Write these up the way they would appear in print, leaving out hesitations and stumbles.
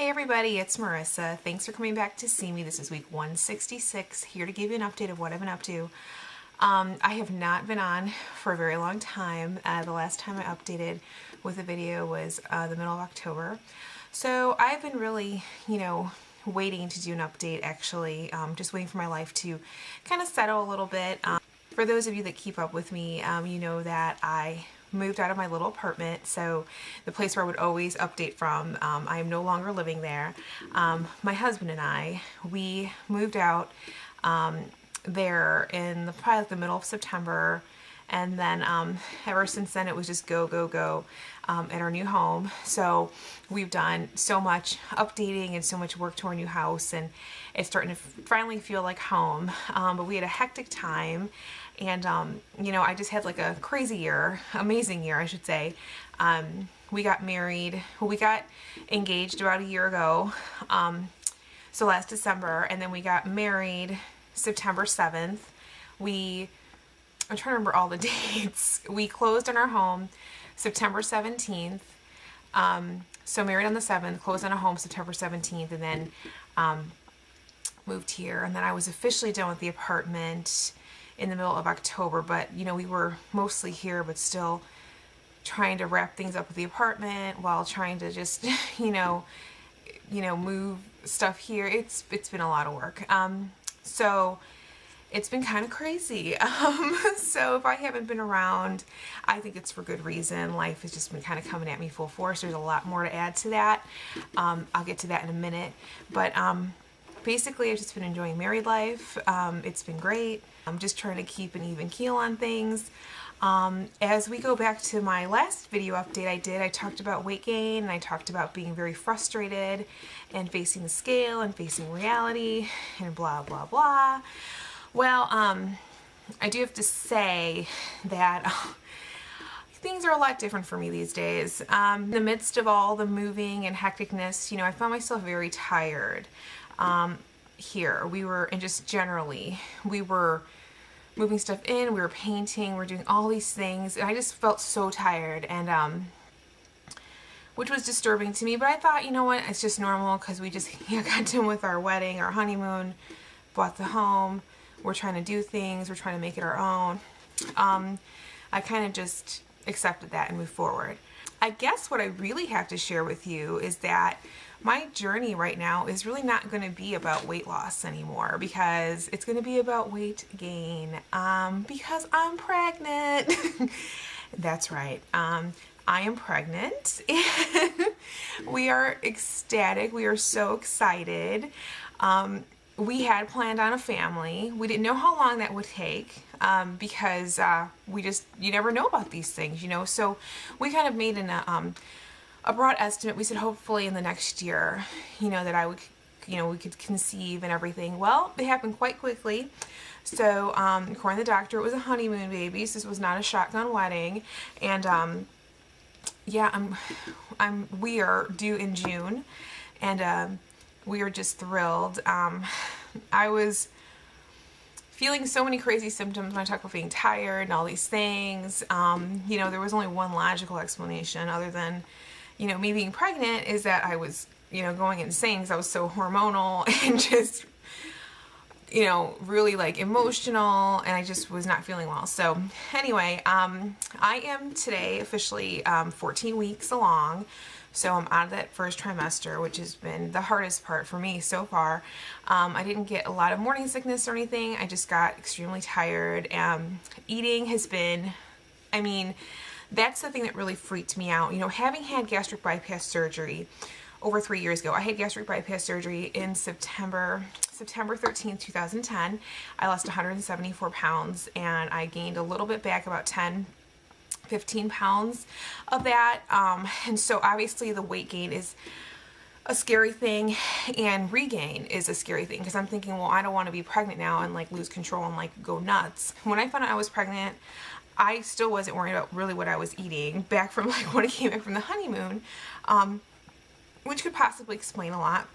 everybody, it's Marissa. Thanks for coming back to see me. This is week 166, here to give you an update of what I've been up to. I have not been on for a very long time. The last time I updated with a video was the middle of October. So I've been really, waiting to do an update actually, just waiting for my life to kind of settle a little bit. For those of you that keep up with me, you know that I moved out of my little apartment, so the place where I would always update from. I am no longer living there. My husband and I, we moved out there in probably like the middle of September, and then ever since then it was just go, go, go at our new home. So we've done so much updating and so much work to our new house, and it's starting to finally feel like home. But we had a hectic time, and I just had like a crazy year, amazing year I should say. We got married, well, we got engaged about a year ago, so last December, and then we got married September 7th. I'm trying to remember all the dates. We closed on our home September 17th. So married on the 7th, closed on a home September 17th, and then moved here. And then I was officially done with the apartment in the middle of October, but we were mostly here, but still trying to wrap things up with the apartment while trying to just, move stuff here. It's been a lot of work. So it's been kind of crazy. So if I haven't been around, I think it's for good reason. Life has just been kind of coming at me full force. There's a lot more to add to that. I'll get to that in a minute. But basically, I've just been enjoying married life. It's been great. I'm just trying to keep an even keel on things. As we go back to my last video update I talked about weight gain, and I talked about being very frustrated and facing the scale and facing reality and blah, blah, blah. Well, I do have to say that things are a lot different for me these days. In the midst of all the moving and hecticness, I found myself very tired here. And just generally, we were moving stuff in, we were painting, we were doing all these things, and I just felt so tired, and which was disturbing to me. But I thought, you know what, it's just normal, because we just got done with our wedding, our honeymoon, bought the home, we're trying to do things, we're trying to make it our own. I kind of just accepted that and moved forward. I guess what I really have to share with you is that my journey right now is really not going to be about weight loss anymore, because it's going to be about weight gain, because I'm pregnant. That's right. I am pregnant. We are ecstatic. We are so excited. We had planned on a family. We didn't know how long that would take, because you never know about these things, so we kind of made a broad estimate. We said hopefully in the next year, that I would, we could conceive and everything. Well, it happened quite quickly. So according to the doctor, it was a honeymoon baby, so this was not a shotgun wedding. And yeah, we are due in June, and we are just thrilled. I was feeling so many crazy symptoms when I talk about being tired and all these things. There was only one logical explanation other than, me being pregnant, is that I was, going insane because I was so hormonal and just, really like emotional, and I just was not feeling well. So anyway, I am today officially 14 weeks along. So I'm out of that first trimester, which has been the hardest part for me so far. I didn't get a lot of morning sickness or anything. I just got extremely tired. Eating has been, that's the thing that really freaked me out. Having had gastric bypass surgery over 3 years ago. I had gastric bypass surgery in September 13th, 2010. I lost 174 pounds, and I gained a little bit back, about 15 pounds of that. And so obviously the weight gain is a scary thing, and regain is a scary thing, because I'm thinking, well, I don't want to be pregnant now and like lose control and like go nuts. When I found out I was pregnant, I still wasn't worried about really what I was eating back from like when I came back from the honeymoon, which could possibly explain a lot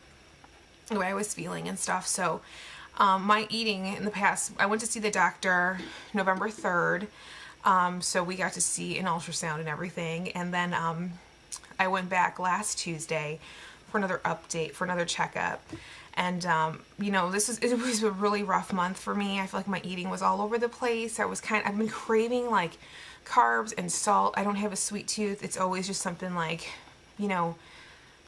the way I was feeling and stuff. So my eating in the past, I went to see the doctor November 3rd. So we got to see an ultrasound and everything. And then I went back last Tuesday for another update, for another checkup. And, you know, it was a really rough month for me. I feel like my eating was all over the place. I've been craving like carbs and salt. I don't have a sweet tooth. It's always just something like, you know,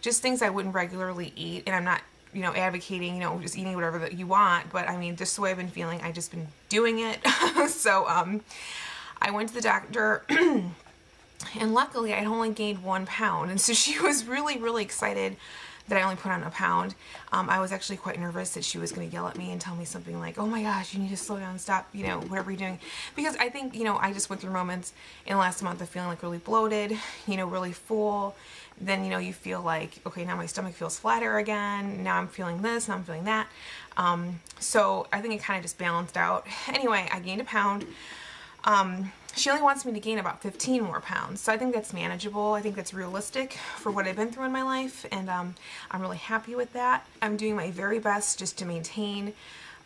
just things I wouldn't regularly eat. And I'm not, you know, advocating, you know, just eating whatever that you want. But I mean, just the way I've been feeling, I've just been doing it. So, I went to the doctor and luckily I only gained 1 pound. And so she was really, really excited that I only put on a pound. I was actually quite nervous that she was going to yell at me and tell me something like, oh my gosh, you need to slow down, stop, you know, whatever you're doing. Because I think, you know, I just went through moments in the last month of feeling like really bloated, you know, really full. Then, you know, you feel like, okay, now my stomach feels flatter again. Now I'm feeling this, now I'm feeling that. So I think it kind of just balanced out. Anyway, I gained a pound. She only wants me to gain about 15 more pounds. So I think that's manageable. I think that's realistic for what I've been through in my life. And I'm really happy with that. I'm doing my very best just to maintain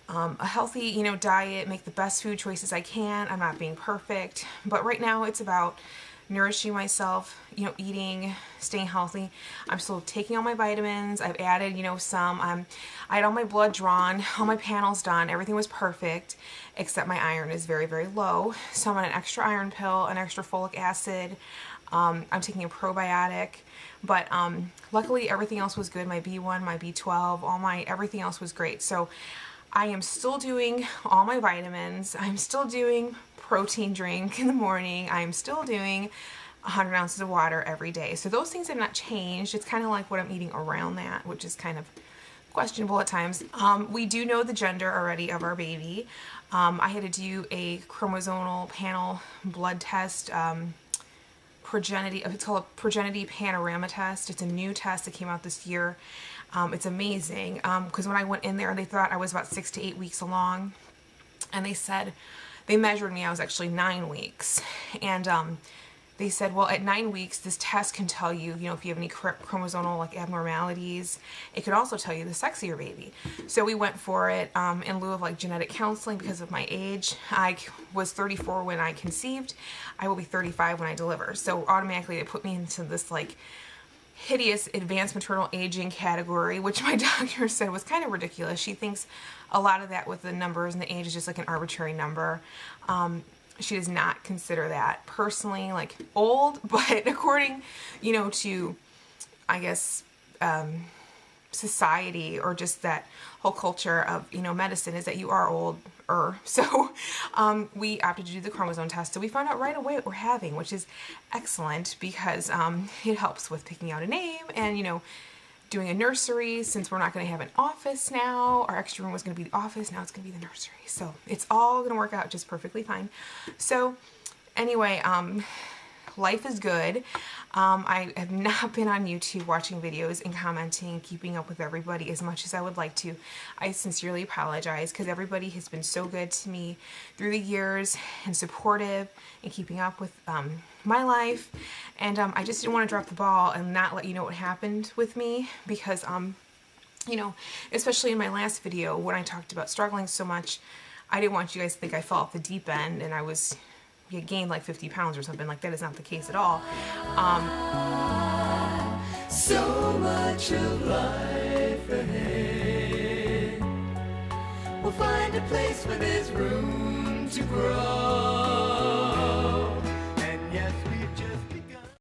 a healthy, you know, diet, make the best food choices I can. I'm not being perfect. But right now it's about nourishing myself, you know, eating, staying healthy. I'm still taking all my vitamins. I've added, you know, some. I had all my blood drawn, all my panels done. Everything was perfect, except my iron is very, very low. So I'm on an extra iron pill, an extra folic acid. I'm taking a probiotic. But luckily everything else was good. My B1, my B12, everything else was great. So I am still doing all my vitamins. I'm still doing protein drink in the morning. I'm still doing 100 ounces of water every day. So those things have not changed. It's kind of like what I'm eating around that, which is kind of questionable at times. We do know the gender already of our baby. I had to do a chromosomal panel blood test, it's called a Progenity Panorama test. It's a new test that came out this year. It's amazing because when I went in there, they thought I was about 6 to 8 weeks along, and they measured me, I was actually 9 weeks, and they said, well, at 9 weeks, this test can tell you, you know, if you have any chromosomal like abnormalities. It could also tell you the sex of your baby. So we went for it in lieu of like genetic counseling because of my age. I was 34 when I conceived. I will be 35 when I deliver. So automatically they put me into this like hideous advanced maternal aging category, which my doctor said was kind of ridiculous. She thinks a lot of that with the numbers and the age is just like an arbitrary number. She does not consider that personally like old, but according, you know, to, I guess, society or just that whole culture of, you know, medicine is that you are older. So we opted to do the chromosome test. So we found out right away what we're having, which is excellent because it helps with picking out a name and, you know, doing a nursery. Since we're not going to have an office now, our extra room was going to be the office, now it's going to be the nursery. So it's all going to work out just perfectly fine. So anyway, life is good. I have not been on YouTube watching videos and commenting, keeping up with everybody as much as I would like to. I sincerely apologize because everybody has been so good to me through the years and supportive and keeping up with my life. And I just didn't want to drop the ball and not let you know what happened with me because, you know, especially in my last video when I talked about struggling so much, I didn't want you guys to think I fell off the deep end and I was gained like 50 pounds or something. Like that is not the case at all. So much of life ahead. We'll find a place where there's room to grow.